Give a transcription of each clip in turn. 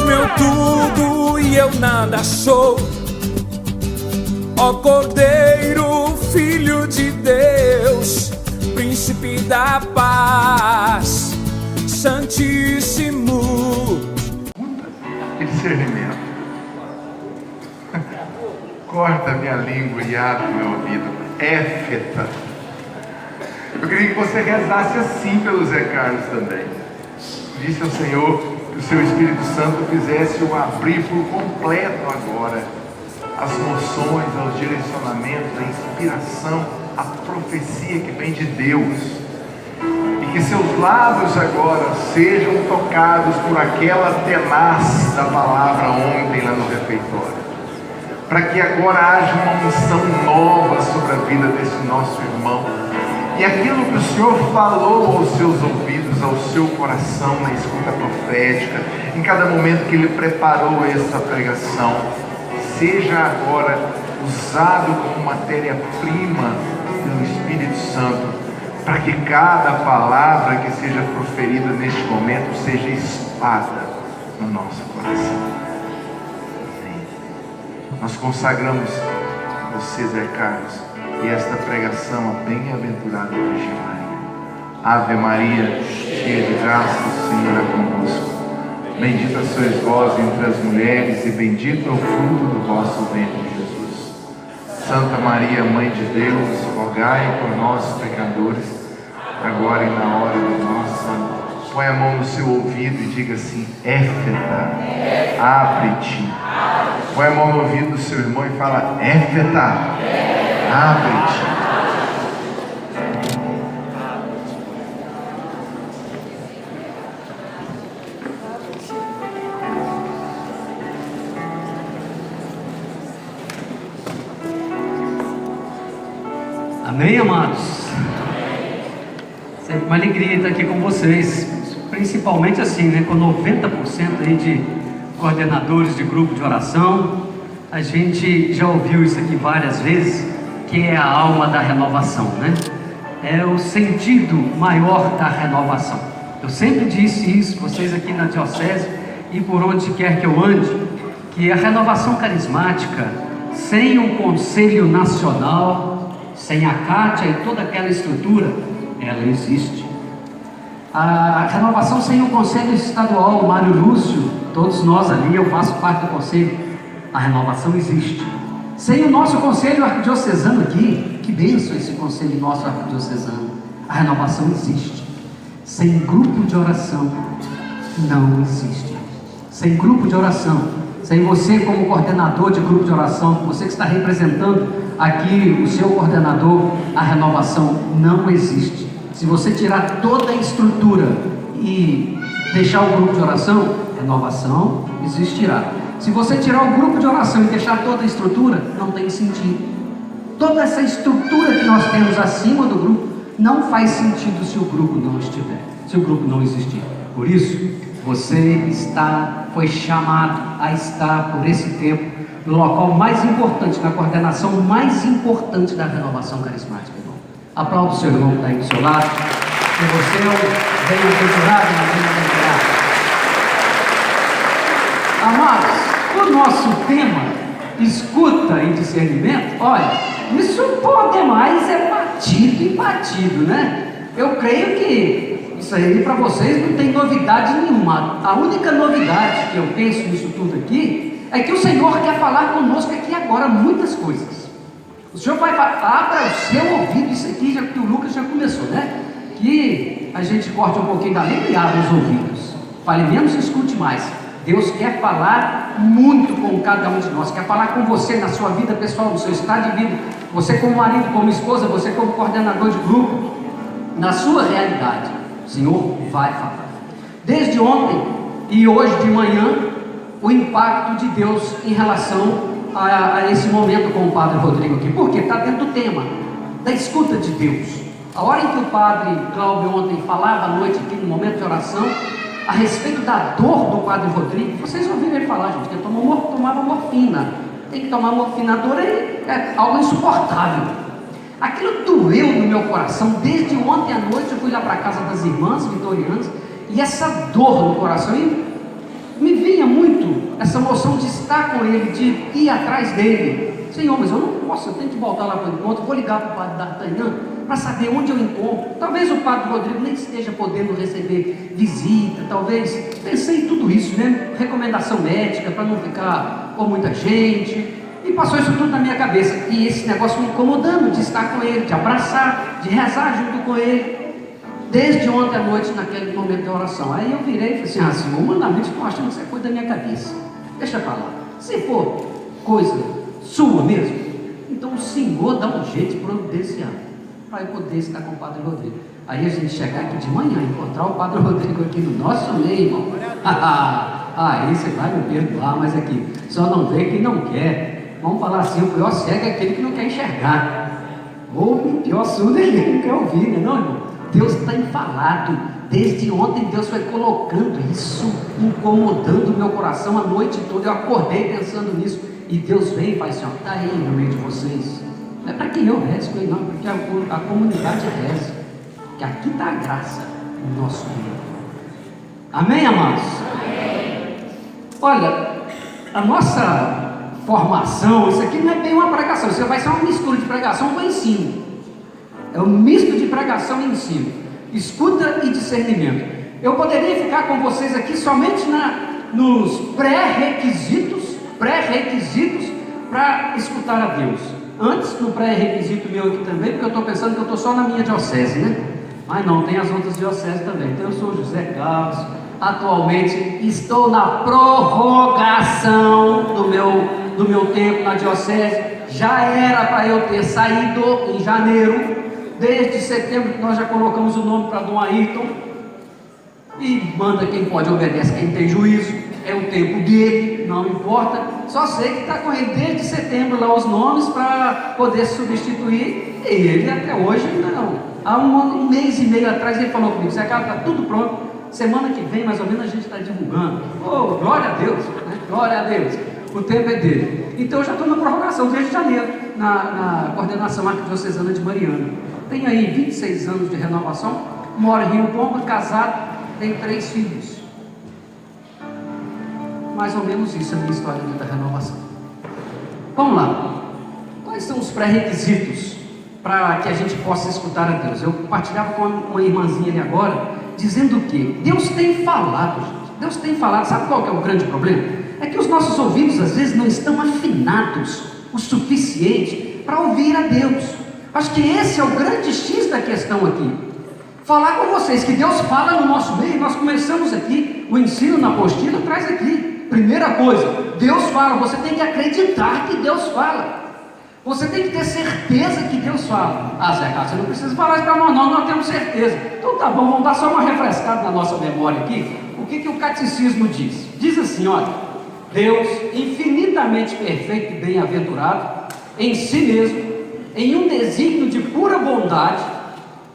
meu tudo e eu nada sou. Ó Cordeiro, Filho de Deus, Príncipe da paz, Santíssimo. Que discernimento. Corta minha língua e abre meu ouvido. Éfeta. Eu queria que você rezasse assim pelo Zé Carlos também. Disse ao Senhor que o seu Espírito Santo fizesse-o abrir por completo agora as noções, aos direcionamentos, a inspiração, a profecia que vem de Deus. E que seus lábios agora sejam tocados por aquela tenaz da palavra ontem lá no refeitório. Para que agora haja uma unção nova sobre a vida desse nosso irmão. E aquilo que o Senhor falou aos seus ouvidos, ao seu coração, na escuta profética, em cada momento que Ele preparou essa pregação, seja agora usado como matéria-prima pelo Espírito Santo, para que cada palavra que seja proferida neste momento seja espada no nosso coração. Amém. Nós consagramos você, Zé Carlos, e esta pregação a bem-aventurada Virgem Maria. Ave Maria, cheia de graça, o Senhor é convosco. Bendita sois vós entre as mulheres, e bendito é o fruto do vosso ventre, Jesus. Santa Maria, Mãe de Deus, rogai por nós, pecadores, agora e na hora da nossa morte. Põe a mão no seu ouvido e diga assim: Éfeta, abre-te. Põe a mão no ouvido do seu irmão e fala: Éfeta, abre-te. Amém, amados? Sempre uma alegria estar aqui com vocês, principalmente assim, né, com 90% aí de coordenadores de grupo de oração. A gente já ouviu isso aqui várias vezes, que é a alma da renovação, né? É o sentido maior da renovação. Eu sempre disse isso, vocês aqui na diocese e por onde quer que eu ande, que a renovação carismática, sem um conselho nacional, sem a Cátia e toda aquela estrutura, ela existe. A renovação sem o conselho estadual, o Mário Lúcio, todos nós ali, eu faço parte do conselho, a renovação existe. Sem o nosso conselho arquidiocesano aqui, que bênção esse conselho nosso arquidiocesano, a renovação existe. Sem grupo de oração, não existe. Sem grupo de oração, sem você como coordenador de grupo de oração, você que está representando aqui o seu coordenador, a renovação não existe. Se você tirar toda a estrutura e deixar o grupo de oração, renovação existirá. Se você tirar o grupo de oração e deixar toda a estrutura, não tem sentido. Toda essa estrutura que nós temos acima do grupo não faz sentido se o grupo não estiver, se o grupo não existir. Por isso, você foi chamado a estar por esse tempo no local mais importante, na coordenação mais importante da renovação carismática, irmão. Aplauda o seu irmão que está aí do seu lado, que você é o bem-aventurado e bem-aventurado. Amados, o nosso tema, escuta e discernimento, olha, isso pode mais é batido e batido, né? Eu creio que isso aí para vocês não tem novidade nenhuma. A única novidade que eu penso nisso tudo aqui é que o Senhor quer falar conosco aqui agora muitas coisas. O Senhor vai falar para o seu ouvido, isso aqui já que o Lucas já começou, né? Que a gente corte um pouquinho da língua e abra os ouvidos. Fale menos e escute mais. Deus quer falar muito com cada um de nós, quer falar com você na sua vida pessoal, no seu estado de vida, você como marido, como esposa, você como coordenador de grupo, na sua realidade. O Senhor vai falar. Desde ontem e hoje de manhã, o impacto de Deus em relação a esse momento com o Padre Rodrigo aqui, porque está dentro do tema da escuta de Deus. A hora em que o Padre Cláudio ontem falava à noite aqui no momento de oração, a respeito da dor do Padre Rodrigo, vocês ouviram ele falar, gente, que ele tomava morfina. Tem que tomar morfina, a dor é algo insuportável. Aquilo doeu no meu coração, desde ontem à noite eu fui lá para a casa das irmãs vitorianas, e essa dor no coração me vinha muito essa moção de estar com Ele, de ir atrás dele. Senhor, mas eu não posso, eu tenho que voltar lá para o encontro, vou ligar para o padre D'Artagnan para saber onde eu encontro. Talvez o padre Rodrigo nem esteja podendo receber visita, talvez, pensei em tudo isso, né? Recomendação médica para não ficar com muita gente, e passou isso tudo na minha cabeça, e esse negócio me incomodando de estar com ele, de abraçar, de rezar junto com ele, desde ontem à noite, naquele momento de oração. Aí eu virei e falei assim: Senhor, humanamente estou achando que isso é coisa da minha cabeça, deixa para lá, se for coisa sua mesmo, então o Senhor dá um jeito de providenciar, para eu poder estar com o Padre Rodrigo. Aí a gente chegar aqui de manhã, encontrar o Padre Rodrigo aqui no nosso meio, irmão. Aí você vai me perdoar, mas aqui, só não vê quem não quer. Vamos falar assim, o pior cego é aquele que não quer enxergar. Ou o pior surdo é aquele que não quer ouvir, né, não, irmão? Deus tem falado, desde ontem Deus foi colocando isso, incomodando o meu coração a noite toda. Eu acordei pensando nisso, e Deus vem e faz assim: está aí no meio de vocês. Não é para quem eu rezo, não, porque a comunidade reza, que aqui está a graça no nosso meio. Amém, amados? Amém. Olha, a nossa formação, isso aqui não é bem uma pregação, isso vai ser uma mistura de pregação com ensino. É um misto de pregação e ensino, escuta e discernimento. Eu poderia ficar com vocês aqui somente nos pré-requisitos para escutar a Deus. Antes, no pré-requisito meu aqui também, porque eu estou pensando que eu estou só na minha diocese, né? Mas não, tem as outras dioceses também. Então eu sou José Carlos, atualmente estou na prorrogação do meu tempo na diocese. Já era para eu ter saído em janeiro. Desde setembro que nós já colocamos o nome para Dom Ayrton, e manda quem pode, obedece quem tem juízo, é o tempo dele, não importa. Só sei que está com ele desde setembro lá os nomes para poder substituir, e ele até hoje não. Há um mês e meio atrás ele falou comigo: Zé Carlos, está tudo pronto, semana que vem mais ou menos a gente está divulgando. Oh, glória a Deus, né? Glória a Deus, o tempo é dele. Então eu já estou na prorrogação desde janeiro, na coordenação arquidiocesana de Mariana. Tenho aí 26 anos de renovação, moro em Rio Pomba, casado, tenho 3 filhos. Mais ou menos isso é a minha história da renovação. Vamos lá. Quais são os pré-requisitos para que a gente possa escutar a Deus? Eu compartilhava com uma irmãzinha ali agora, dizendo que Deus tem falado, gente. Deus tem falado. Sabe qual que é o grande problema? É que os nossos ouvidos às vezes não estão afinados o suficiente para ouvir a Deus. Acho que esse é o grande X da questão aqui. Falar com vocês que Deus fala no nosso meio. Nós começamos aqui, o ensino na apostila traz aqui. Primeira coisa, Deus fala. Você tem que acreditar que Deus fala. Você tem que ter certeza que Deus fala. Zé Carlos, você não precisa falar isso para nós, nós temos certeza. Então tá bom, vamos dar só uma refrescada na nossa memória aqui. O que o catecismo diz? Diz assim, olha: Deus, infinitamente perfeito e bem-aventurado em si mesmo, em um desígnio de pura bondade,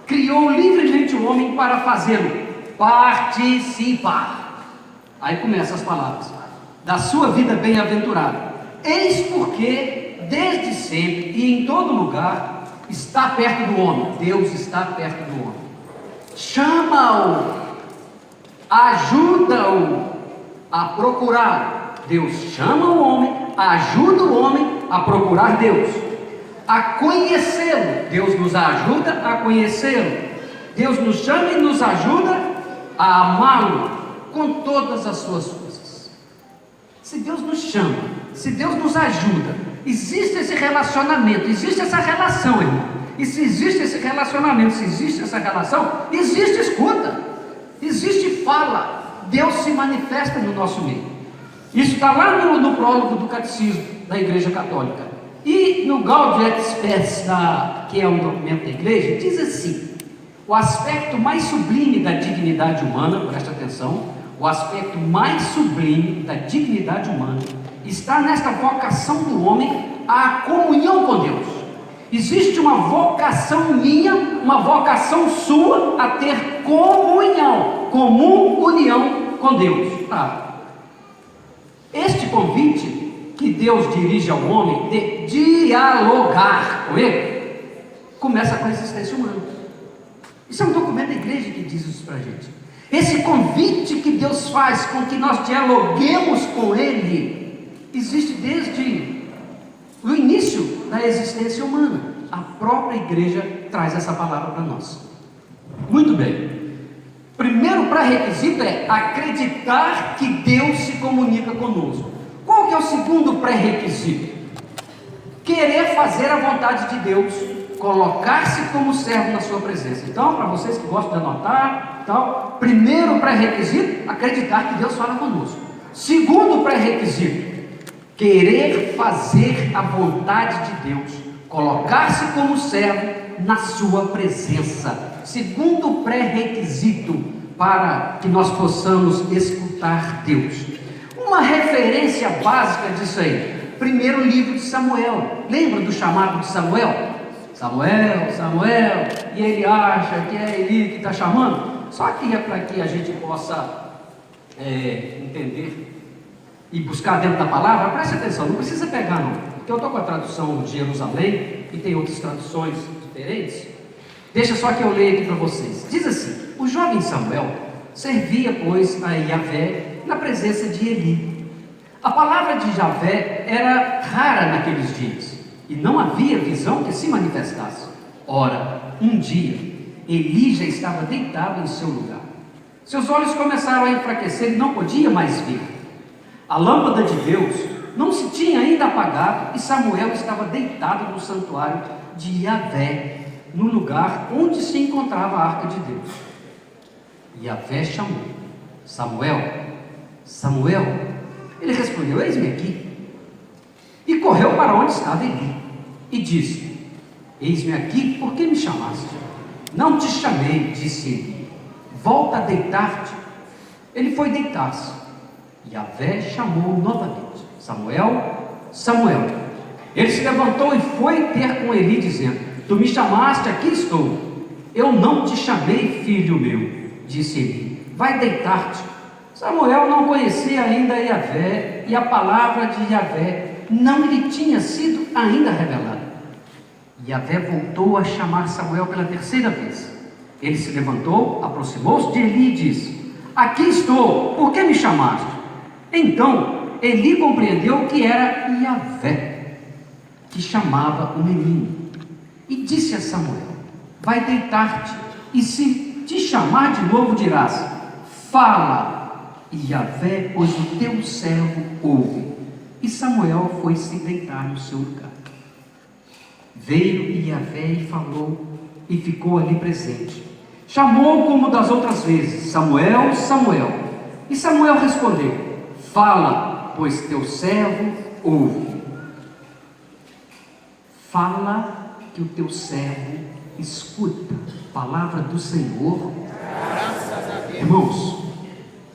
criou livremente o homem para fazê-lo participar. Aí começam as palavras: da sua vida bem-aventurada. Eis porque, desde sempre e em todo lugar, está perto do homem. Deus está perto do homem. Chama-o, ajuda-o a procurar. Deus chama o homem, ajuda o homem a procurar Deus, a conhecê-lo. Deus nos ajuda a conhecê-lo. Deus nos chama e nos ajuda a amá-lo com todas as suas forças. Se Deus nos chama, se Deus nos ajuda, existe esse relacionamento, existe essa relação, irmão. E se existe esse relacionamento, se existe essa relação, existe escuta, existe fala. Deus se manifesta no nosso meio. Isso está lá no prólogo do Catecismo da Igreja Católica. E no Gaudium et Spes, que é um documento da Igreja, diz assim: o aspecto mais sublime da dignidade humana, presta atenção, o aspecto mais sublime da dignidade humana está nesta vocação do homem à comunhão com Deus. Existe uma vocação minha, uma vocação sua a ter comunhão, comum união com Deus. Este convite que Deus dirige ao homem de dialogar com ele, começa com a existência humana. Isso é um documento da igreja que diz isso para a gente. Esse convite que Deus faz com que nós dialoguemos com Ele, existe desde o início da existência humana. A própria igreja traz essa palavra para nós. Muito bem. Primeiro pré-requisito é acreditar que Deus se comunica conosco. Qual que é o segundo pré-requisito? Querer fazer a vontade de Deus, colocar-se como servo na sua presença. Então, para vocês que gostam de anotar, tal, primeiro pré-requisito, acreditar que Deus fala conosco. Segundo pré-requisito, querer fazer a vontade de Deus, colocar-se como servo na sua presença. Segundo pré-requisito para que nós possamos escutar Deus. Uma referência básica disso aí. Primeiro livro de Samuel. Lembra do chamado de Samuel? Samuel, Samuel, e ele acha que é Eli que está chamando. Só que é para que a gente possa entender e buscar dentro da palavra. Preste atenção, não precisa pegar não, porque eu estou com a tradução de Jerusalém e tem outras traduções diferentes. Deixa só que eu leio aqui para vocês. Diz assim: o jovem Samuel servia, pois, a Yahvé na presença de Eli. A palavra de Yahvé era rara naqueles dias, e não havia visão que se manifestasse. Ora, um dia, Eli já estava deitado em seu lugar. Seus olhos começaram a enfraquecer e não podia mais ver. A lâmpada de Deus não se tinha ainda apagado, e Samuel estava deitado no santuário de Yahvé, no lugar onde se encontrava a arca de Deus. Yahvé chamou: Samuel, Samuel. Ele respondeu: eis-me aqui. E correu para onde estava Eli, e disse: eis-me aqui, por que me chamaste? Não te chamei, disse Eli. Volta a deitar-te. Ele foi deitar-se. Yahvé chamou novamente: Samuel, Samuel. Ele se levantou e foi ter com Eli, dizendo: tu me chamaste, aqui estou. Eu não te chamei, filho meu, disse Eli. Vai deitar-te. Samuel não conhecia ainda Yahvé, e a palavra de Yahvé não lhe tinha sido ainda revelada. Yahvé voltou a chamar Samuel pela terceira vez. Ele se levantou, aproximou-se de Eli e disse: aqui estou, por que me chamaste? Então Eli compreendeu que era Yahvé que chamava o menino, e disse a Samuel: vai deitar-te, e se te chamar de novo dirás: fala, e Yahvé, pois o teu servo ouve. E Samuel foi se deitar no seu lugar. Veio Yahvé e falou, e ficou ali presente. Chamou como das outras vezes: Samuel, Samuel. E Samuel respondeu: fala, pois teu servo ouve. Fala, que o teu servo escuta. Palavra do Senhor. Irmãos,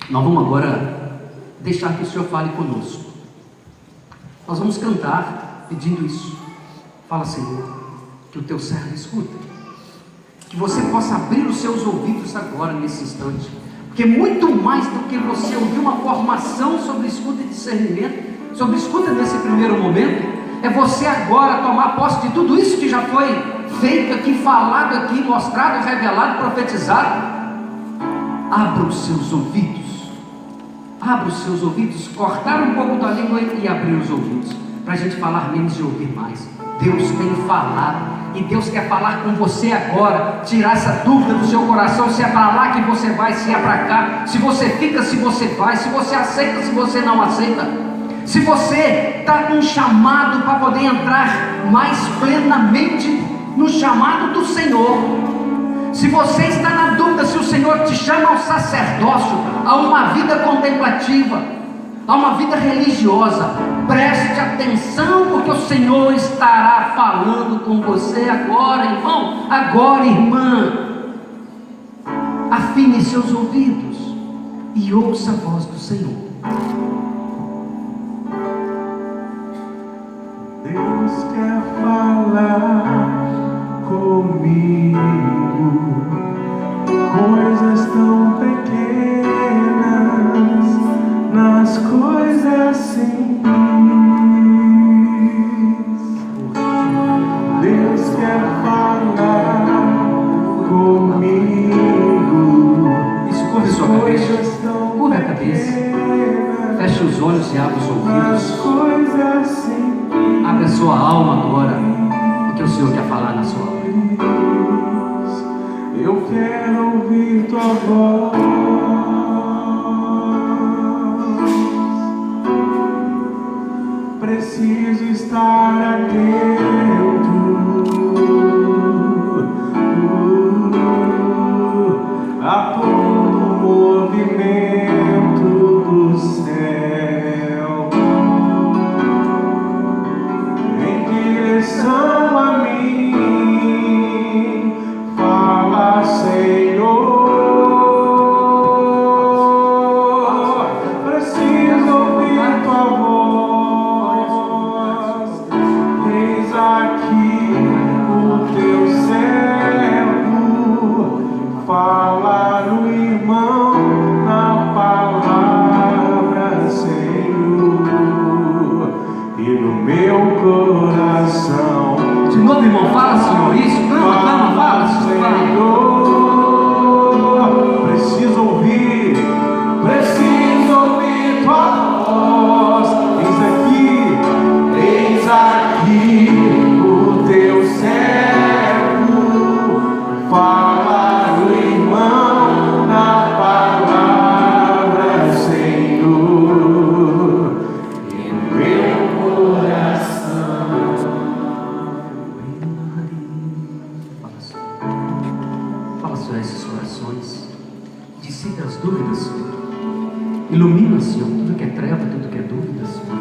nós vamos agora deixar que o Senhor fale conosco. Nós vamos cantar pedindo isso. Fala, Senhor, que o teu servo escuta. Que você possa abrir os seus ouvidos agora, nesse instante. Porque muito mais do que você ouvir uma formação sobre escuta e discernimento, sobre escuta nesse primeiro momento, é você agora tomar posse de tudo isso que já foi feito aqui, falado aqui, mostrado, revelado, profetizado. Abra os seus ouvidos. Abra os seus ouvidos, cortar um pouco da língua e abrir os ouvidos, para a gente falar menos e ouvir mais. Deus tem falado, e Deus quer falar com você agora, tirar essa dúvida do seu coração, se é para lá que você vai, se é para cá, se você fica, se você vai, se você aceita, se você não aceita, se você está com um chamado para poder entrar mais plenamente no chamado do Senhor. Se você está na dúvida se o Senhor te chama ao sacerdócio, a uma vida contemplativa, a uma vida religiosa, preste atenção, porque o Senhor estará falando com você agora, irmão, agora, irmã. Afine seus ouvidos e ouça a voz do Senhor. Deus quer falar comigo, coisas tão pequenas, nas coisas simples. Deus quer falar comigo. Escute sua você abre os nas ouvidos, coisas simples. abre a sua alma agora, o que o Senhor quer falar na sua alma. Eu quero ouvir tua voz. Preciso estar atento a todo movimento do céu em direção a mim. Fala, Senhor, preciso ouvir tua voz. Eis aqui o teu servo, fala no irmão, na palavra, Senhor, e no meu coração. De novo, irmão, fala, Senhor, isso, clama, fala, Senhor, fala. Preciso ouvir tua voz. Eis aqui o teu servo, fala no irmão, na palavra, Senhor, e no meu coração. Fala, Senhor, esses corações, dissipa as dúvidas, Senhor. Ilumina, Senhor, tudo que é treva, tudo que é dúvida, Senhor.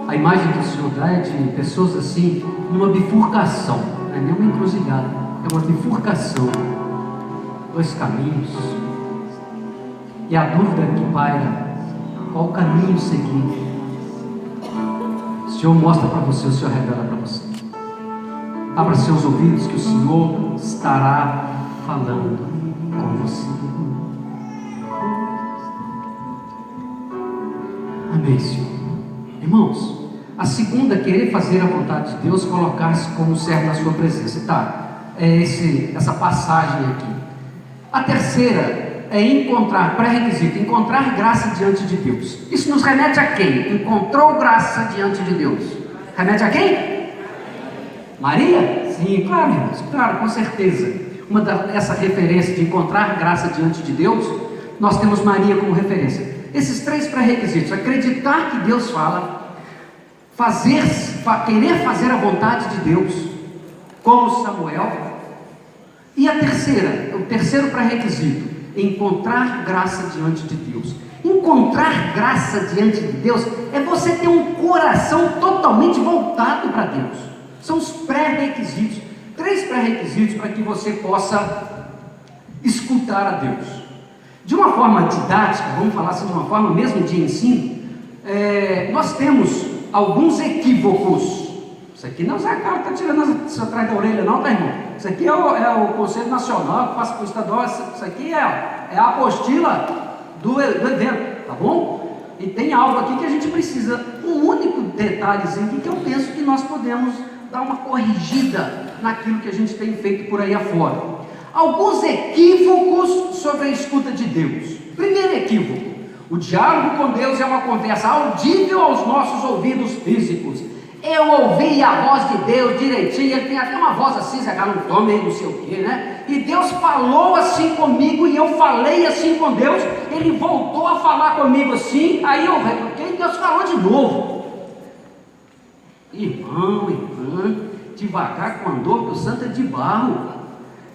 A imagem que o Senhor dá é de pessoas assim, numa bifurcação, não é nem uma encruzilhada, é uma bifurcação, dois caminhos, e a dúvida que paira, qual caminho seguir? O Senhor mostra para você, o Senhor revela para você. Abra seus ouvidos que o Senhor estará falando com você. Amém, Senhor. Irmãos, a segunda é querer fazer a vontade de Deus, colocar-se como servo na sua presença. Tá, essa passagem aqui. A terceira é encontrar, pré-requisito, encontrar graça diante de Deus. Isso nos remete a quem? Encontrou graça diante de Deus. Remete a quem? Maria? Sim, claro, irmãos, claro, com certeza. Essa referência de encontrar graça diante de Deus, nós temos Maria como referência. Esses três pré-requisitos: acreditar que Deus fala, querer fazer a vontade de Deus, como Samuel, e o terceiro pré-requisito: encontrar graça diante de Deus. Encontrar graça diante de Deus é você ter um coração totalmente voltado para Deus. São os pré-requisitos, 3 pré-requisitos para que você possa escutar a Deus. De uma forma didática, vamos falar assim, de uma forma mesmo de ensino, nós temos alguns equívocos. Isso aqui não é o Zé Carlos que está tirando isso atrás da orelha, não, tá, irmão? Isso aqui é o Conselho Nacional que passa para o estadual. Isso aqui é a apostila do evento, tá bom? E tem algo aqui que a gente precisa, um único detalhezinho aqui que eu penso que nós podemos dar uma corrigida naquilo que a gente tem feito por aí afora. Alguns equívocos sobre a escuta de Deus. Primeiro equívoco: o diálogo com Deus é uma conversa audível aos nossos ouvidos físicos. Eu ouvi a voz de Deus direitinho, ele tem até uma voz assim, Zé Carlos, não tome aí, não sei o que, né? E Deus falou assim comigo, e eu falei assim com Deus, ele voltou a falar comigo assim, aí eu retruquei e Deus falou de novo. Irmão, irmã, devagar com a dor, que o santo é de barro,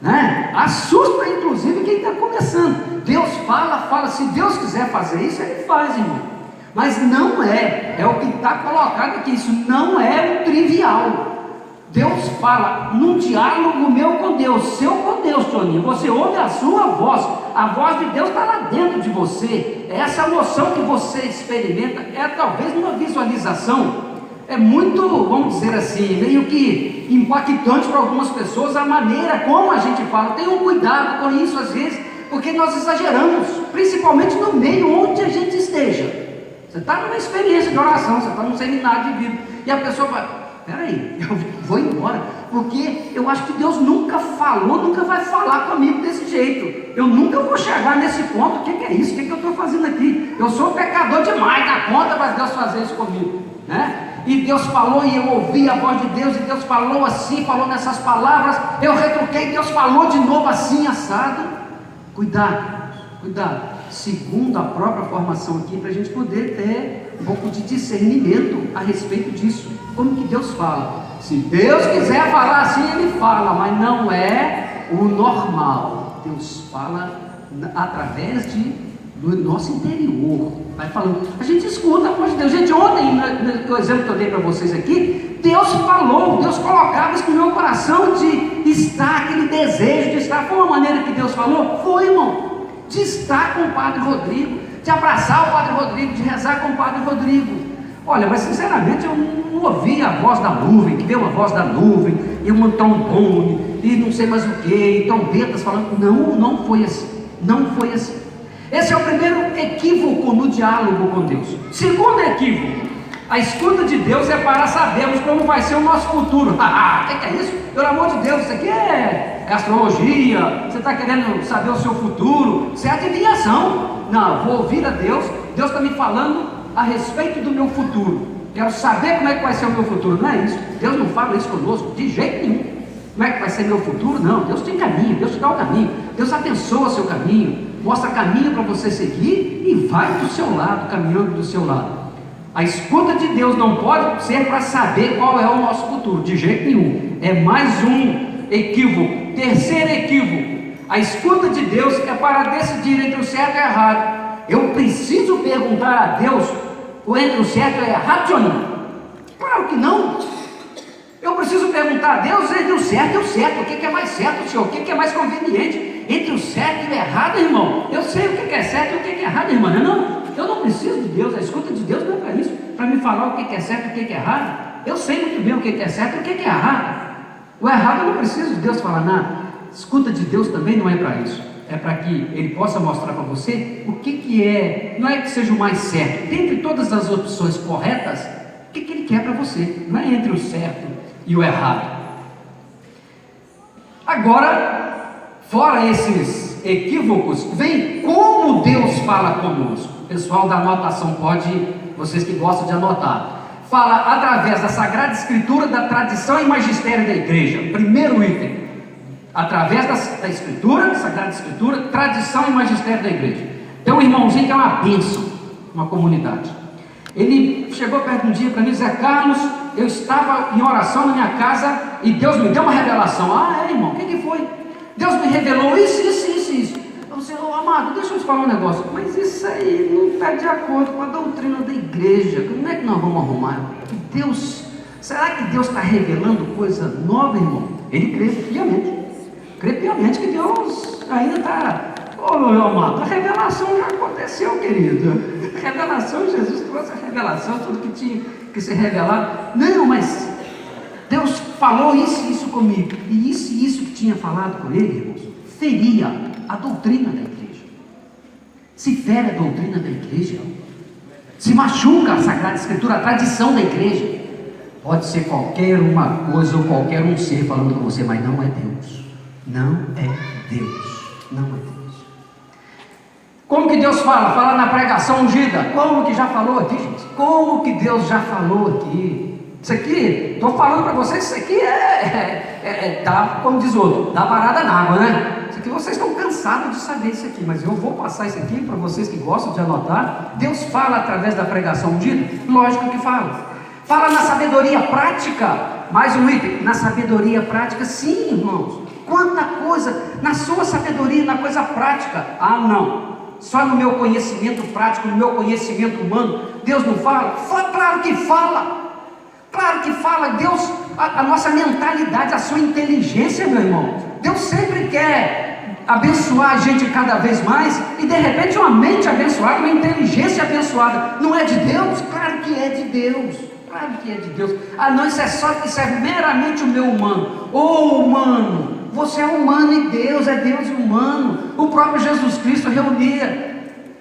né? Assusta inclusive quem está começando. Deus fala, se Deus quiser fazer isso, ele faz, irmão. Mas não é o que está colocado aqui, isso não é o trivial. Deus fala num diálogo meu com Deus, seu com Deus, Toninho. Você ouve a sua voz, a voz de Deus está lá dentro de você. Essa emoção que você experimenta é talvez uma visualização, é muito, vamos dizer assim, meio que impactante para algumas pessoas a maneira como a gente fala. Tenha um cuidado com isso às vezes, porque nós exageramos, principalmente no meio onde a gente esteja. Você está numa experiência de oração, você está num seminário de vida, e a pessoa fala: peraí, eu vou embora, porque eu acho que Deus nunca falou, nunca vai falar comigo desse jeito. Eu nunca vou chegar nesse ponto. O que é isso? O que eu estou fazendo aqui? Eu sou pecador demais da conta para Deus fazer isso comigo, né? E Deus falou e eu ouvi a voz de Deus, e Deus falou assim, falou nessas palavras, eu retruquei, Deus falou de novo assim, assado. Cuidado, segundo a própria formação aqui, para a gente poder ter um pouco de discernimento a respeito disso. Como que Deus fala? Se Deus quiser falar assim, Ele fala, mas não é o normal. Deus fala através do nosso interior, vai falando. A gente escuta a voz de Deus. Gente, ontem, no exemplo que eu dei para vocês aqui, Deus falou, Deus colocava isso no meu coração de estar, aquele desejo de estar. Foi uma maneira que Deus falou? Foi, irmão, de estar com o Padre Rodrigo, de abraçar o Padre Rodrigo, de rezar com o Padre Rodrigo. Olha, mas sinceramente eu não ouvi a voz da nuvem, que veio uma voz da nuvem, e um trombone, e não sei mais o que, e trombetas falando. Não foi assim, não foi assim. Esse é o primeiro equívoco no diálogo com Deus. Segundo equívoco, a escuta de Deus é para sabermos como vai ser o nosso futuro. O que é isso? Pelo amor de Deus, isso aqui é astrologia, você está querendo saber o seu futuro, isso é adivinhação. Não, vou ouvir a Deus, Deus está me falando a respeito do meu futuro, quero saber como é que vai ser o meu futuro. Não é isso, Deus não fala isso conosco, de jeito nenhum. Como é que vai ser meu futuro? Não, Deus tem caminho, Deus te dá o caminho, Deus abençoa seu caminho, mostra caminho para você seguir e vai do seu lado, caminhando do seu lado. A escuta de Deus não pode ser para saber qual é o nosso futuro, de jeito nenhum. É mais um equívoco. Terceiro equívoco, a escuta de Deus é para decidir entre o certo e o errado. Eu preciso perguntar a Deus entre o certo e o errado ou não? Claro que não. Eu preciso perguntar a Deus entre o certo e o certo. O que é mais certo, Senhor? O que é mais conveniente? Entre o certo e o errado, irmão. Eu sei o que é certo e o que é errado, irmão. Eu não preciso de Deus. A escuta de Deus não é para isso, para me falar o que é certo e o que é errado. Eu sei muito bem o que é certo e o que é errado. O errado eu não preciso de Deus falar nada. A escuta de Deus também não é para isso. É para que Ele possa mostrar para você o que é, não é que seja o mais certo. Dentre todas as opções corretas, o que Ele quer para você. Não é entre o certo e o errado. Agora, fora esses equívocos, vem como Deus fala conosco. Pessoal da anotação, vocês que gostam de anotar. Fala através da Sagrada Escritura, da tradição e magistério da igreja. Primeiro item, através da Escritura, Sagrada Escritura, tradição e magistério da igreja. Tem um irmãozinho que é uma bênção, uma comunidade. Ele chegou perto um dia para mim, Zé Carlos, eu estava em oração na minha casa e Deus me deu uma revelação. Irmão, o que foi? Deus me revelou isso. Eu disse, amado, deixa eu te falar um negócio, mas isso aí não está de acordo com a doutrina da igreja. Como é que nós vamos arrumar? Será que Deus está revelando coisa nova, irmão? Ele crê piamente que Deus ainda está. Meu amado, a revelação já aconteceu, querido. A revelação, Jesus trouxe a revelação, tudo que tinha que ser revelado. Não, mas Deus falou isso comigo, e isso que tinha falado com ele, irmãos, feria a doutrina da igreja. Se fere a doutrina da igreja, se machuca a Sagrada Escritura, a tradição da igreja. Pode ser qualquer uma coisa ou qualquer um ser falando com você, mas não é Deus. Não é Deus. Não é Deus. Como que Deus fala? Fala na pregação ungida. Como que já falou aqui, gente? Como que Deus já falou aqui? Isso aqui, estou falando para vocês, isso aqui tá, como diz o outro, dá parada na água, né? Isso aqui vocês estão cansados de saber isso aqui, mas eu vou passar isso aqui para vocês que gostam de anotar. Deus fala através da pregação ungida? Lógico que fala. Fala na sabedoria prática. Mais um item, na sabedoria prática, sim, irmãos. Quanta coisa, na sua sabedoria, na coisa prática. Não, só no meu conhecimento prático, no meu conhecimento humano, Deus não fala? Claro que fala. Claro que fala. Deus, a nossa mentalidade, a sua inteligência, meu irmão. Deus sempre quer abençoar a gente cada vez mais, e de repente uma mente abençoada, uma inteligência abençoada, não é de Deus? Claro que é de Deus. Claro que é de Deus. Não, isso é só que serve meramente o meu humano. Humano, você é humano e Deus é Deus e humano. O próprio Jesus Cristo reunia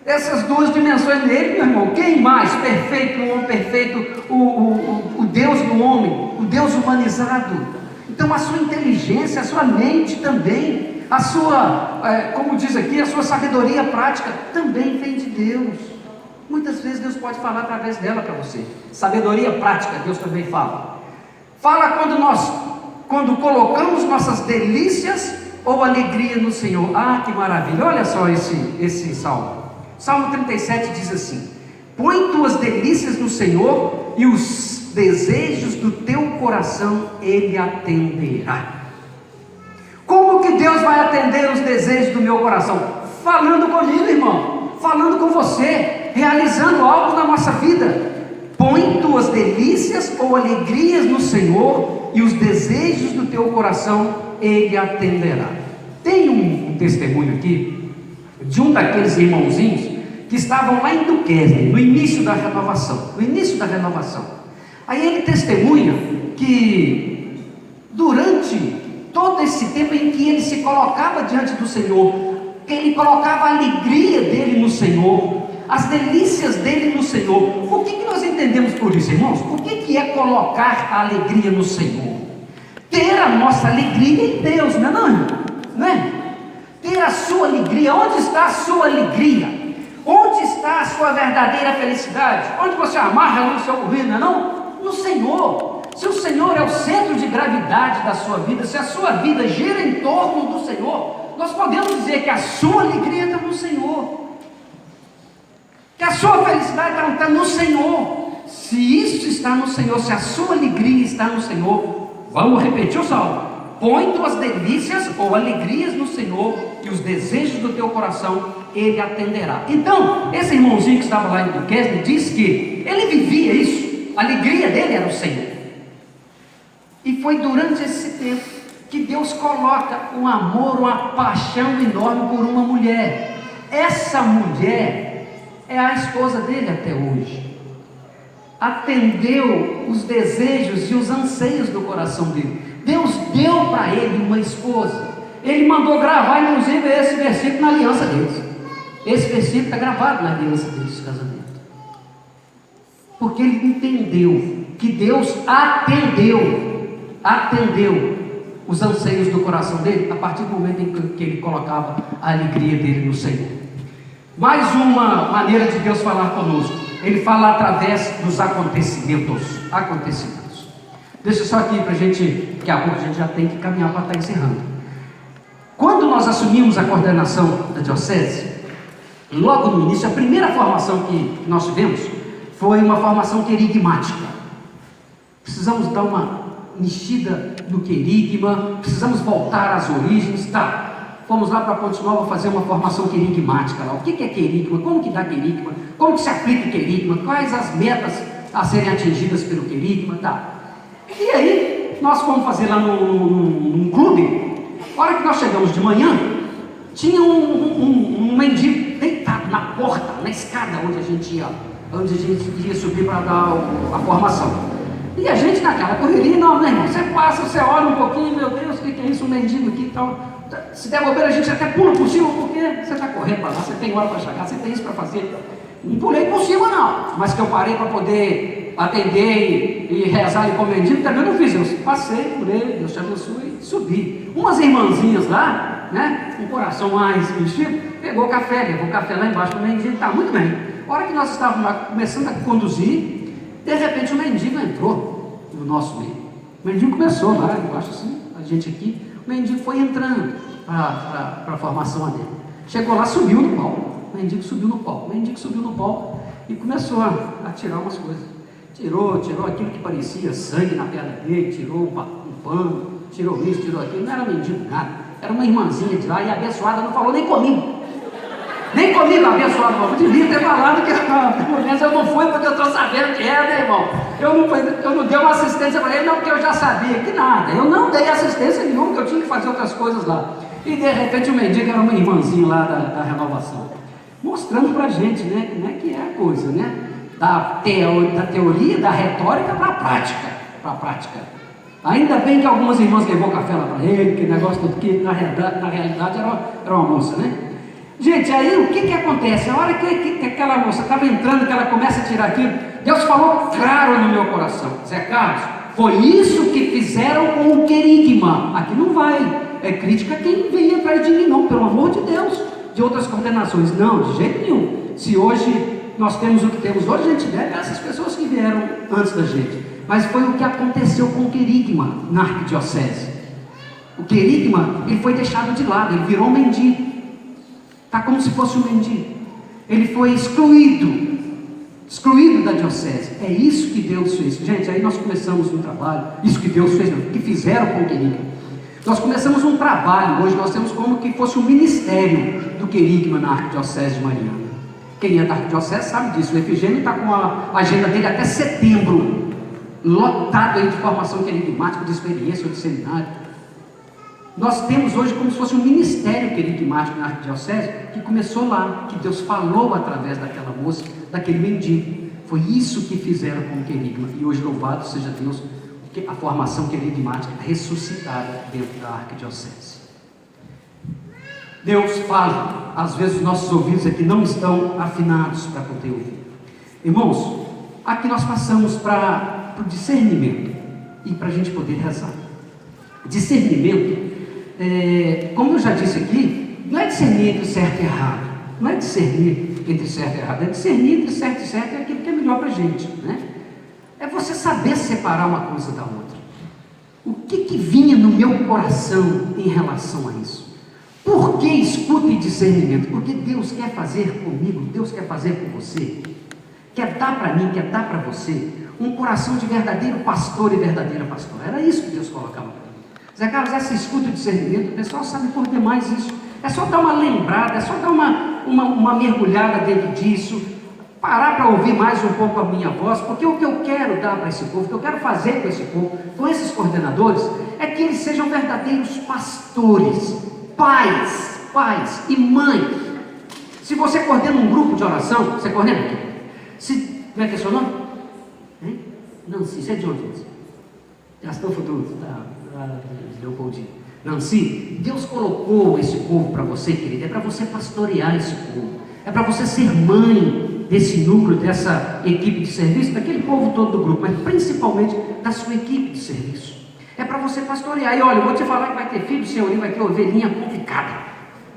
essas duas dimensões nele, meu irmão. Quem mais? Perfeito, o homem perfeito, o Deus do homem, o Deus humanizado. Então a sua inteligência, a sua mente também, a sua, como diz aqui, a sua sabedoria prática também vem de Deus. Muitas vezes Deus pode falar através dela para você. Sabedoria prática, Deus também fala. Fala quando colocamos nossas delícias ou alegria no Senhor. Ah, que maravilha! Olha só esse salmo. Salmo 37 diz assim: põe tuas delícias no Senhor e os desejos do teu coração Ele atenderá. Como que Deus vai atender os desejos do meu coração? Falando comigo, irmão, falando com você, realizando algo na nossa vida. Põe tuas delícias ou alegrias no Senhor e os desejos do teu coração Ele atenderá. Tem um testemunho aqui de um daqueles irmãozinhos que estavam lá em Duquesne, no início da renovação. Aí ele testemunha que durante todo esse tempo em que ele se colocava diante do Senhor, ele colocava a alegria dele no Senhor, as delícias dele no Senhor. O que nós entendemos por isso, irmãos? O que é colocar a alegria no Senhor? Ter a nossa alegria em Deus, não é? Ter a sua alegria. Onde está a sua alegria? Onde está a sua verdadeira felicidade? Onde você amarra no seu burrino, não? No Senhor. Se o Senhor é o centro de gravidade da sua vida, se a sua vida gira em torno do Senhor, nós podemos dizer que a sua alegria está no Senhor, que a sua felicidade está no Senhor. Se isso está no Senhor, se a sua alegria está no Senhor, vamos repetir o salmo: põe tuas delícias ou alegrias no Senhor e os desejos do teu coração Ele atenderá. Então, esse irmãozinho que estava lá em Duquesne diz que ele vivia isso, a alegria dele era o Senhor. E foi durante esse tempo que Deus coloca um amor, uma paixão enorme por uma mulher. Essa mulher é a esposa dele até hoje. Atendeu os desejos e os anseios do coração dele. Deus deu para ele uma esposa. Ele mandou gravar inclusive esse versículo na aliança deles. Esse versículo está gravado na aliança deles de casamento. Porque ele entendeu que Deus atendeu os anseios do coração dele a partir do momento em que ele colocava a alegria dele no Senhor. Mais uma maneira de Deus falar conosco: Ele fala através dos acontecimentos. Deixa só aqui para a gente, daqui a pouco a gente já tem que caminhar para estar encerrando. Quando nós assumimos a coordenação da diocese, logo no início, a primeira formação que nós tivemos foi uma formação querigmática. Precisamos dar uma mexida no querigma, precisamos voltar às origens, fomos lá para Ponte Nova fazer uma formação querigmática lá. O que é querigma? Como que dá querigma? Como que se aplica o querigma? Quais as metas a serem atingidas pelo querigma? E aí, nós fomos fazer lá num clube. A hora que nós chegamos de manhã, tinha um mendigo deitado na porta, na escada onde a gente ia subir para dar a formação. E a gente naquela correria, não, né, irmão? Você passa, você olha um pouquinho, meu Deus, o que é isso, um mendigo aqui e tal. Se der bobeira, a gente até pula por cima, porque você está correndo para lá, você tem hora para chegar, você tem isso para fazer. Não pulei por cima, não, mas que eu parei para poder atender e rezar e com o mendigo, também não fiz. Eu passei por ele, Deus te abençoe, e subi. Umas irmãzinhas lá, né, um coração mais mexido, levou o café lá embaixo para o mendigo, muito bem. A hora que nós estávamos lá começando a conduzir, de repente o mendigo entrou no nosso meio. O mendigo começou lá embaixo assim, a gente aqui. O mendigo foi entrando para a formação dele. Chegou lá, subiu no palco. O mendigo subiu no palco e começou a tirar umas coisas. Tirou aquilo que parecia sangue na perna dele, tirou um pano, tirou isso, tirou aquilo. Não era mendigo nada, era uma irmãzinha de lá, e a abençoada não falou nem comigo. Nem comigo, abençoado, irmão. Eu devia ter falado que pelo menos eu não fui porque eu estou sabendo que é, né, irmão? Eu não dei uma assistência para ele, não, porque eu já sabia que nada. Eu não dei assistência nenhuma, porque eu tinha que fazer outras coisas lá. E de repente o mendigo era uma irmãzinha lá da renovação, mostrando para a gente, né, como é que é a coisa, né? Da teoria, da retórica para a prática. Ainda bem que algumas irmãs levou café lá para ele, que negócio tudo que na realidade era uma moça, né? Gente, aí o que acontece? A hora que aquela moça estava entrando, que ela começa a tirar aquilo, Deus falou claro no meu coração: Zé Carlos, Foi isso que fizeram com o querigma. Aqui não vai, é crítica a quem vem atrás de mim, não, pelo amor de Deus, de outras coordenações, não, de jeito nenhum. Se hoje nós temos o que temos hoje, a gente deve a essas pessoas que vieram antes da gente. Mas foi o que aconteceu com o querigma na arquidiocese. O querigma, ele foi deixado de lado, ele virou um mendigo. Está como se fosse um mendigo. Ele foi excluído da diocese. É isso que Deus fez. Gente, aí nós começamos um trabalho, isso que Deus fez, não, que fizeram com o querigma. Nós começamos um trabalho, hoje nós temos como que fosse um ministério do querigma na arquidiocese de Mariana. Quem é da arquidiocese sabe disso. O Efigênio está com a agenda dele até setembro, lotado aí de formação querigmática, de experiência, de seminário. Nós temos hoje como se fosse um ministério querigmático na arquidiocese, que começou lá, que Deus falou através daquela moça, daquele mendigo. Foi isso que fizeram com o querigma, e hoje louvado seja Deus, porque a formação querigmática ressuscitada dentro da arquidiocese. Deus fala, às vezes os nossos ouvidos aqui não estão afinados para poder ouvir. Irmãos, aqui nós passamos para o discernimento, e para a gente poder rezar. Discernimento, como eu já disse aqui, não é discernir entre certo e errado, não é discernir entre certo e errado, é discernir entre certo e certo é aquilo que é melhor para a gente, né? É você saber separar uma coisa da outra. O que vinha no meu coração em relação a isso? Por que escuta e discernimento? Porque Deus quer fazer comigo, Deus quer fazer com você, quer dar para mim, quer dar para você um coração de verdadeiro pastor e verdadeira pastora. Era isso que Deus colocava para mim. Zé Carlos, essa escuta e discernimento, o pessoal sabe por demais isso. É só dar uma lembrada, é só dar uma mergulhada dentro disso, parar para ouvir mais um pouco a minha voz, porque o que eu quero dar para esse povo, o que eu quero fazer com esse povo, com esses coordenadores, é que eles sejam verdadeiros pastores, pais e mães. Se você coordena um grupo de oração, você coordena aqui? Como é que é seu nome? Nancy, você é de onde? Gastão Futuro, Leopoldinho. Nancy, Deus colocou esse povo para você, querida, é para você pastorear esse povo, é para você ser mãe desse núcleo, dessa equipe de serviço, daquele povo todo do grupo, mas principalmente da sua equipe de serviço. É para você pastorear. E olha, eu vou te falar que vai ter filho, senhorinho, vai ter ovelhinha complicada.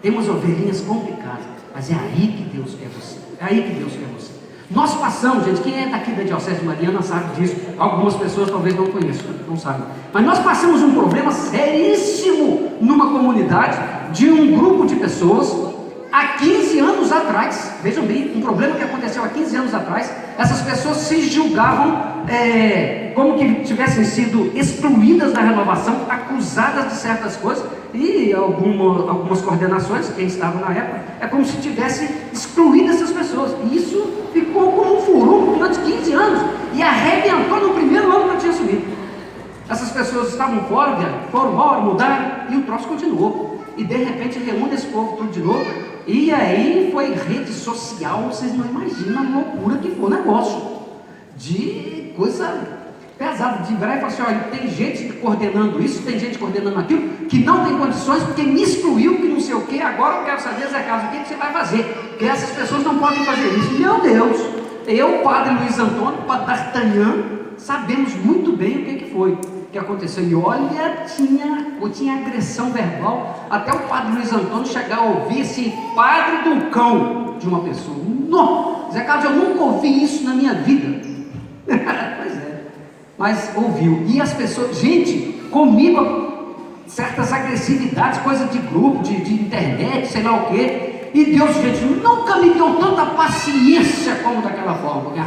Temos ovelhinhas complicadas, mas é aí que Deus quer você. É aí que Deus quer você. Nós passamos, gente, quem é daqui da Diocese de Mariana sabe disso. Algumas pessoas talvez não conheçam, não sabem. Mas nós passamos um problema seríssimo numa comunidade de um grupo de pessoas há 15 anos atrás. Vejam bem, um problema que aconteceu há 15 anos atrás. Essas pessoas se julgavam como que tivessem sido excluídas da renovação, acusadas de certas coisas, e algumas coordenações, quem estava na época, é como se tivesse excluído essas pessoas. E isso ficou como um furor durante 15 anos e arrebentou no primeiro ano que eu tinha assumido. Essas pessoas estavam fora, foram embora, mudaram, e o troço continuou. E de repente reúne esse povo tudo de novo. E aí foi rede social, vocês não imaginam a loucura que foi o negócio. De coisa pesada, de virar e falar assim: olha, tem gente coordenando isso, tem gente coordenando aquilo, que não tem condições, porque me excluiu, que não sei o que, agora eu quero saber, Zé Carlos, o que você vai fazer? Porque essas pessoas não podem fazer isso. Meu Deus, eu, Padre Luiz Antônio, Padre D'Artagnan, sabemos muito bem o que foi que aconteceu. E olha, tinha agressão verbal, até o Padre Luiz Antônio chegar a ouvir esse padre do cão de uma pessoa. Não, Zé Carlos, eu nunca ouvi isso na minha vida. Pois é, mas ouviu. E as pessoas, gente, comigo, certas agressividades, coisa de grupo, de internet, sei lá o quê. E Deus, gente, nunca me deu tanta paciência como daquela forma, porque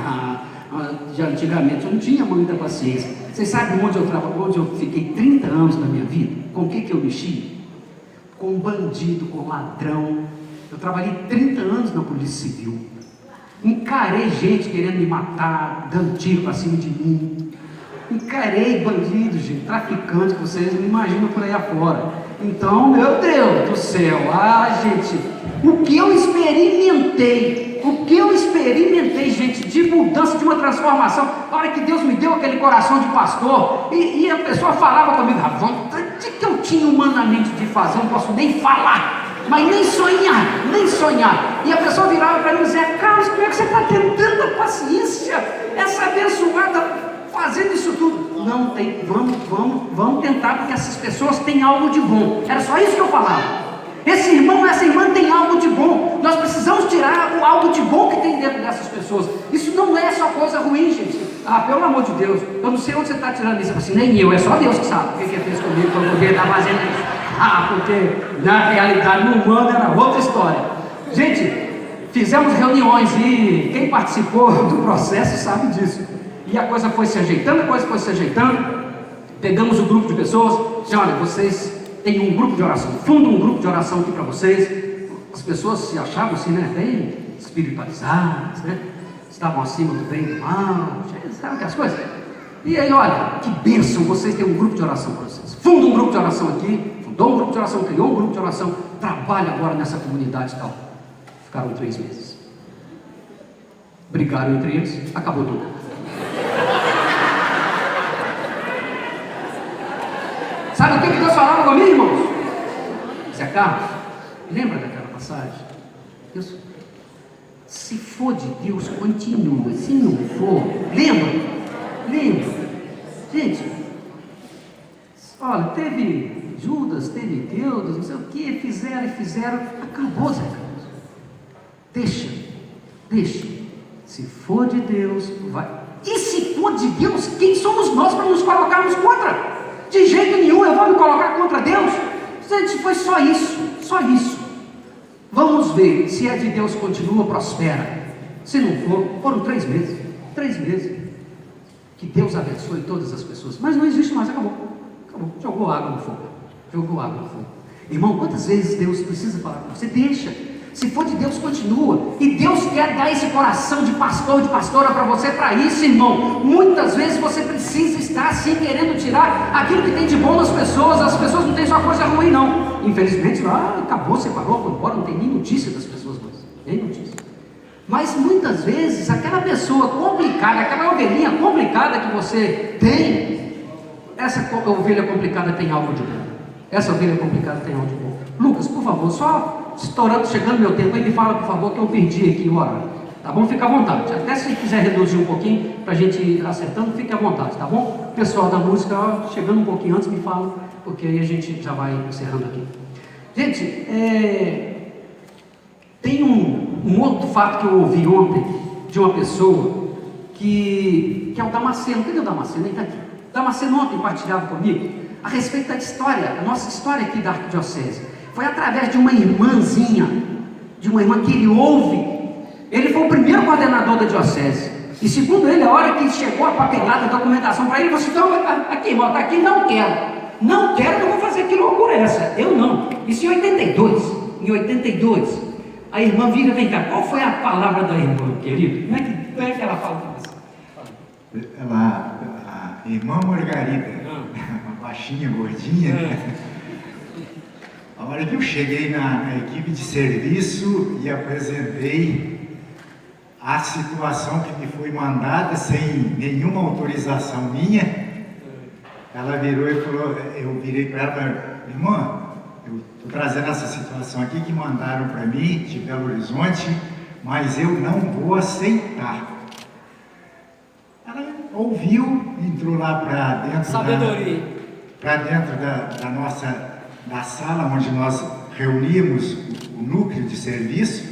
já antigamente eu não tinha muita paciência. Vocês sabem onde eu fiquei 30 anos da minha vida? Com o que eu mexi? Com bandido, com ladrão. Eu trabalhei 30 anos na Polícia Civil. Encarei gente querendo me matar, dando tiro para cima de mim. Encarei bandido, gente, traficante, que vocês não imaginam por aí afora. Então, meu Deus do céu, gente, o que eu experimentei, gente, de mudança, de uma transformação. A hora que Deus me deu aquele coração de pastor, e a pessoa falava comigo: a vontade que eu tinha humanamente de fazer, eu não posso nem falar. Mas nem sonhar. E a pessoa virava para mim e dizia: Carlos, como é que você está tendo tanta paciência? Essa abençoada fazendo isso tudo. não tem, vamos tentar, porque essas pessoas têm algo de bom. Era só isso que eu falava. Esse irmão, essa irmã tem algo de bom. Nós precisamos tirar o algo de bom que tem dentro dessas pessoas. Isso não é só coisa ruim, gente. Pelo amor de Deus, eu não sei onde você está tirando isso. Assim, nem eu, é só Deus que sabe o que ele fez comigo quando eu poder estar fazendo isso. Porque na realidade, no humano era outra história. Gente, fizemos reuniões e quem participou do processo sabe disso. E a coisa foi se ajeitando, Pegamos um grupo de pessoas, disse, olha, vocês têm um grupo de oração, funda um grupo de oração aqui para vocês. As pessoas se achavam assim, né, bem espiritualizadas, né? Estavam acima do bem e do mal, sabe aquelas coisas? E aí, olha, que bênção, vocês têm um grupo de oração para vocês. Funda um grupo de oração aqui, fundou um grupo de oração, criou um grupo de oração, trabalha agora nessa comunidade e tal. Ficaram 3 meses. Brigaram entre eles, acabou tudo. Sabe o que Deus falava comigo, irmãos? Zé Carlos, lembra daquela passagem? Deus, se for de Deus, continua. Se não for, lembra? Gente, olha, teve Judas, teve Teudas, não sei o que, fizeram, acabou, Zé Carlos. Deixa. Se for de Deus, vai. E se for de Deus, quem somos nós para nos colocarmos contra? De jeito nenhum eu vou me colocar contra Deus. Gente, foi só isso. Vamos ver se é de Deus, continua, prospera. Se não for, foram 3 meses. Que Deus abençoe todas as pessoas. Mas não existe mais, acabou. Jogou água no fogo. Irmão, quantas vezes Deus precisa falar com você? Deixa. Se for de Deus, continua. E Deus quer dar esse coração de pastor, de pastora para você, para isso, irmão. Muitas vezes você precisa estar assim, querendo tirar aquilo que tem de bom nas pessoas. As pessoas não têm só coisa ruim, não. Infelizmente, acabou, separou, foi embora, não tem nem notícia das pessoas mais. Nem notícia. Mas muitas vezes, aquela pessoa complicada, aquela ovelhinha complicada que você tem, essa ovelha complicada tem algo de bom. Lucas, por favor, só chegando meu tempo, aí me fala, por favor, que eu perdi aqui o horário. Tá bom? Fica à vontade. Até se quiser reduzir um pouquinho, para a gente ir acertando, fique à vontade, tá bom? O pessoal da música, chegando um pouquinho antes, me fala, porque aí a gente já vai encerrando aqui. Gente, tem um outro fato que eu ouvi ontem, de uma pessoa, que é o Damasceno. Cadê o Damasceno? Ele está aqui. O Damasceno ontem partilhava comigo a respeito da história, a nossa história aqui da Arquidiocese. Foi através de uma irmãzinha, que ele ouve. Ele foi o primeiro coordenador da diocese. E segundo ele, a hora que chegou a papelada, a documentação para ele, ele falou assim, então, aqui, irmão, tá aqui, não quero, não vou fazer que loucura é essa. Eu não. Isso em 82. A irmã vira, vem cá, qual foi a palavra da irmã, querido? Como é que ela fala com você? A irmã Margarida, uma baixinha, gordinha, a hora que eu cheguei na equipe de serviço e apresentei a situação que me foi mandada sem nenhuma autorização minha, ela virou e falou, eu virei para ela, irmã, eu estou trazendo essa situação aqui que mandaram para mim de Belo Horizonte, mas eu não vou aceitar. Ela ouviu, entrou lá para dentro da sala onde nós reuníamos o núcleo de serviço,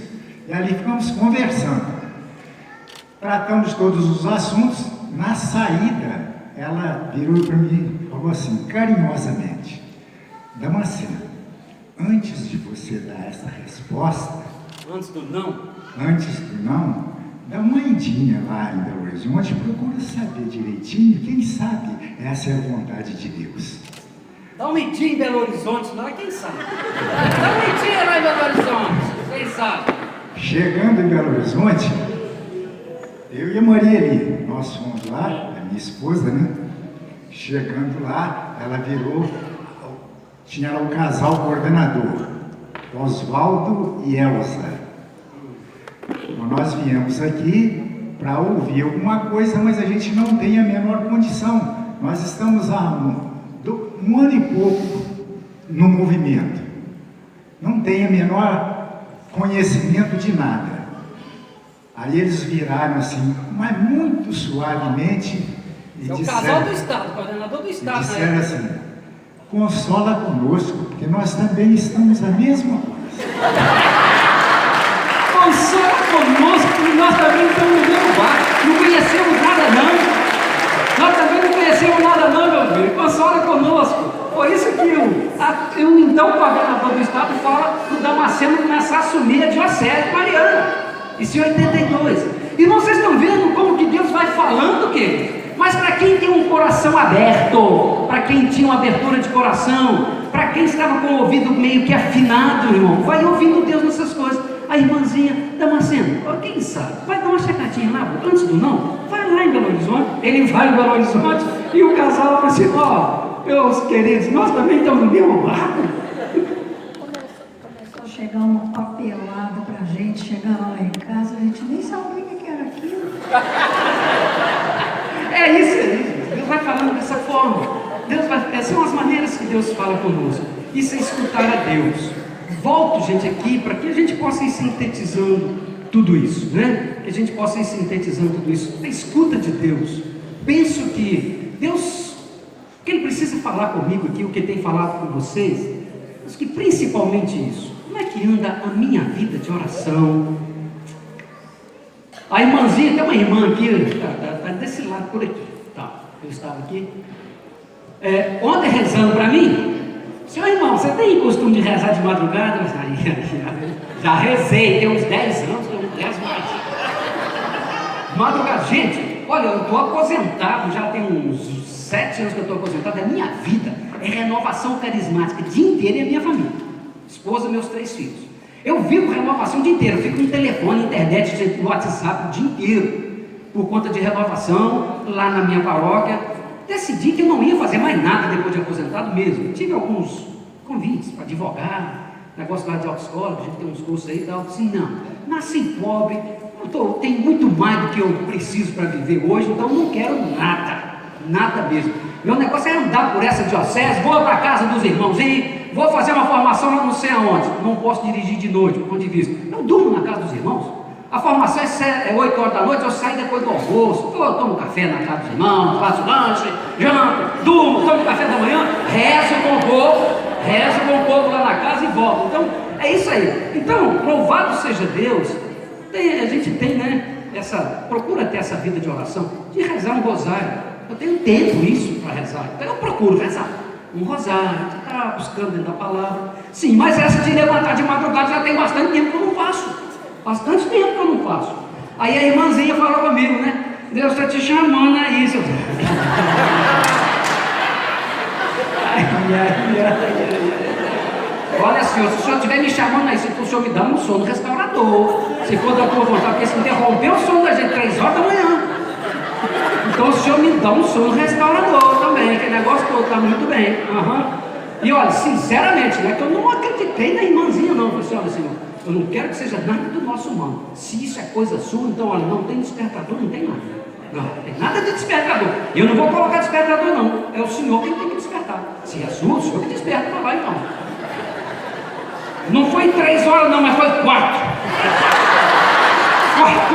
e ali ficamos conversando. Tratamos todos os assuntos. Na saída, ela virou para mim e falou assim, carinhosamente, Damasceno, antes de você dar essa resposta, antes do não, dá uma idinha lá em Belo Horizonte, procura saber direitinho, quem sabe essa é a vontade de Deus. Dá uma idinha em Belo Horizonte, não é? Quem sabe? Dá uma idinha lá em Belo Horizonte, quem sabe? Chegando em Belo Horizonte, eu e a Maria ali, nós fomos lá, a minha esposa, né? Chegando lá, ela virou, tinha lá o casal coordenador, Oswaldo e Elza. Então, nós viemos aqui para ouvir alguma coisa, mas a gente não tem a menor condição. Nós estamos há um ano e pouco no movimento. Não tem a menor conhecimento de nada. Aí eles viraram assim, mas muito suavemente, É o casal do Estado, o coordenador do Estado. Disseram assim: consola conosco, porque nós também estamos na mesma coisa. Consola conosco, porque nós também estamos no mesmo barco. Não conhecemos nada, não. Nós também não conhecemos nada, não, meu filho. Consola conosco. Por isso que o então coordenador do Estado fala para o Damasceno começar a assumir a diocese de Mariana. Isso em 82. E vocês estão vendo como que Deus vai falando, querido? Mas para quem tem um coração aberto, para quem tinha uma abertura de coração, para quem estava com o ouvido meio que afinado, irmão, vai ouvindo Deus nessas coisas. A irmãzinha Damasceno, quem sabe, vai dar uma checadinha lá, antes do não, vai lá em Belo Horizonte. Ele vai em Belo Horizonte e o casal fala assim: meus queridos, nós também estamos no mesmo barco. Começou a chegar uma papelada pra gente, chegando lá em casa, a gente nem sabia o que era aquilo. É isso aí, Deus vai falando dessa forma. São as maneiras que Deus fala conosco. Isso é escutar a Deus. Volto, gente, aqui para que a gente possa ir sintetizando tudo isso, né? Que a gente possa ir sintetizando tudo isso. A escuta de Deus. Penso que Deus, que Ele precisa falar comigo aqui, o que tem falado com vocês, mas que principalmente isso. Como é que anda a minha vida de oração? A irmãzinha, tem uma irmã aqui, está desse lado, por aqui. Tá, eu estava aqui. Ontem rezando para mim. Senhor irmão, você tem costume de rezar de madrugada? Já rezei, tem uns 10 anos, eu não rezo mais. Madrugada, gente, olha, eu estou aposentado, já tem uns 7 anos que eu estou aposentado. A minha vida é renovação carismática, o dia inteiro é a minha família, esposa e meus 3 filhos. Eu vivo renovação o dia inteiro, eu fico no telefone, internet, no WhatsApp o dia inteiro, por conta de renovação, lá na minha paróquia. Decidi que eu não ia fazer mais nada depois de aposentado mesmo. Tive alguns convites para advogar, negócio lá de autoescola, a gente tem uns cursos aí e tal. Assim, não, nasci pobre, tenho muito mais do que eu preciso para viver hoje, então não quero nada mesmo. Meu negócio é andar por essa diocese, vou para a casa dos irmãozinhos, vou fazer uma formação lá não sei aonde, não posso dirigir de noite, do ponto de vista. Eu durmo na casa dos irmãos. A formação é 8 horas da noite, eu saio depois do almoço, eu tomo café na casa dos irmãos, faço lanche, janto, durmo, tomo café da manhã, rezo com o povo lá na casa e volto. Então, é isso aí. Então, louvado seja Deus, a gente tem, né, procura ter essa vida de oração, de rezar um rosário. Eu tenho tempo isso para rezar, então eu procuro rezar um rosário, estar buscando dentro da palavra. Sim, mas essa de levantar de madrugada já tem bastante tempo que eu não faço. Bastante tempo que eu não faço. Aí a irmãzinha falou comigo, né? Deus está te chamando aí, seu Deus. Olha, senhor, se o senhor estiver me chamando aí, se o senhor me dá um sono restaurador, se for da tua vontade, porque se interromper o sono da gente 3 horas da manhã. Então o senhor me dá um sono restaurador também, que negócio todo está muito bem. E olha, sinceramente, né, que eu não acreditei na irmãzinha, não. Eu falei assim: olha, senhor, eu não quero que seja nada do nosso humano. Se isso é coisa sua, então olha, não tem despertador, não tem nada. Não tem nada de despertador. Eu não vou colocar despertador, não. É o senhor quem tem que despertar. Se é sua, o senhor que desperta para lá, então. Não foi 3 horas, não, mas foi 4. 4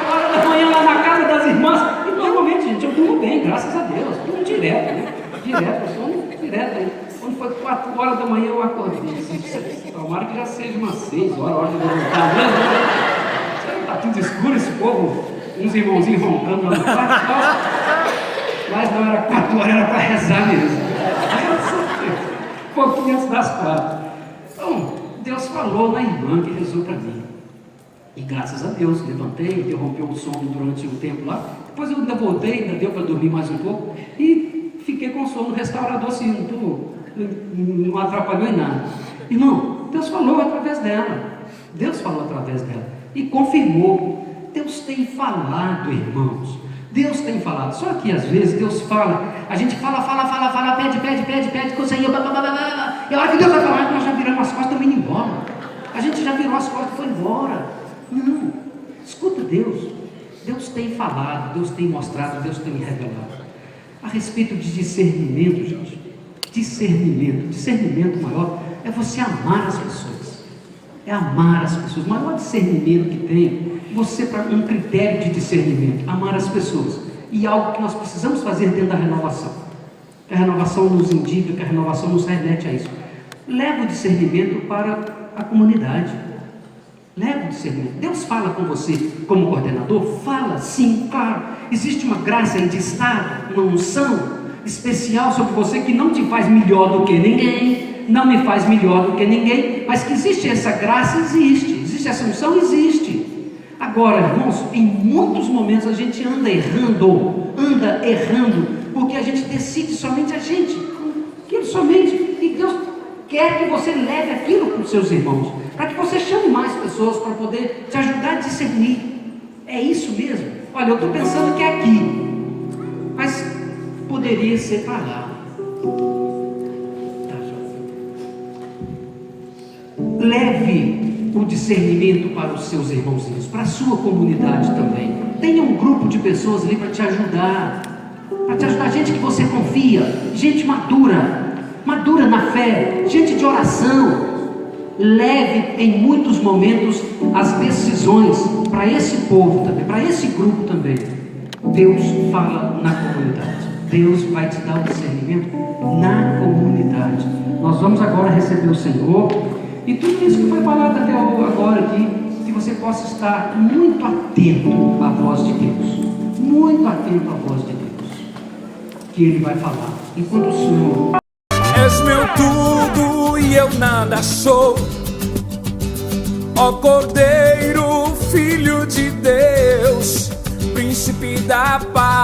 horas da manhã lá na casa das irmãs. E normalmente, gente, eu durmo bem, graças a Deus. Durmo direto, né? Direto, sono direto aí. Quando foi 4 horas da manhã eu acordei. Tomara que já seja umas 6 horas, hora de levantar mesmo. Está tudo escuro esse povo, uns irmãozinhos roncando lá no quarto. Mas não era 4 horas, era para rezar mesmo. Um pouquinho antes das 4. Então, Deus falou na irmã que rezou para mim. E graças a Deus, levantei, interrompeu o sono durante um tempo lá. Depois eu ainda voltei, ainda deu para dormir mais um pouco. E fiquei com sono restaurador assim, não atrapalhou em nada. Irmão, Deus falou através dela. Deus falou através dela. E confirmou. Deus tem falado, irmãos. Deus tem falado. Só que às vezes Deus fala. A gente fala, pede, coisa aí. E a hora que Deus vai falar, nós já viramos as costas e estamos indo embora. A gente já virou as costas e foi embora. Não. Escuta Deus. Deus tem falado, Deus tem mostrado, Deus tem revelado. A respeito de discernimento, gente. Discernimento maior é você amar as pessoas. É amar as pessoas. O maior discernimento que tem, você para um critério de discernimento, amar as pessoas. e algo que nós precisamos fazer dentro da renovação. Que a renovação nos indica, que a renovação nos remete a isso. Leva o discernimento para a comunidade. Leva o discernimento. Deus fala com você como coordenador? Fala, sim, claro. Existe uma graça aí de estado, uma unção especial sobre você que não te faz melhor do que ninguém, não me faz melhor do que ninguém, mas que existe essa graça, existe essa unção, existe. Agora, irmãos, em muitos momentos a gente anda errando, porque a gente decide somente a gente, aquilo somente, e Deus quer que você leve aquilo para os seus irmãos, para que você chame mais pessoas para poder te ajudar a discernir. É isso mesmo? Olha, eu estou pensando que é aqui, mas poderia ser para lá. Leve o discernimento para os seus irmãozinhos, para a sua comunidade também. Tenha um grupo de pessoas ali para te ajudar, gente que você confia, gente madura na fé, gente de oração. Leve em muitos momentos as decisões para esse povo também, para esse grupo também. Deus fala na comunidade. Deus vai te dar o discernimento na comunidade. Nós vamos agora receber o Senhor. E tudo isso que foi falado até agora aqui, que você possa estar muito atento à voz de Deus. Muito atento à voz de Deus. Que Ele vai falar. Enquanto o Senhor... És meu tudo e eu nada sou, ó Cordeiro, Filho de Deus, Príncipe da paz.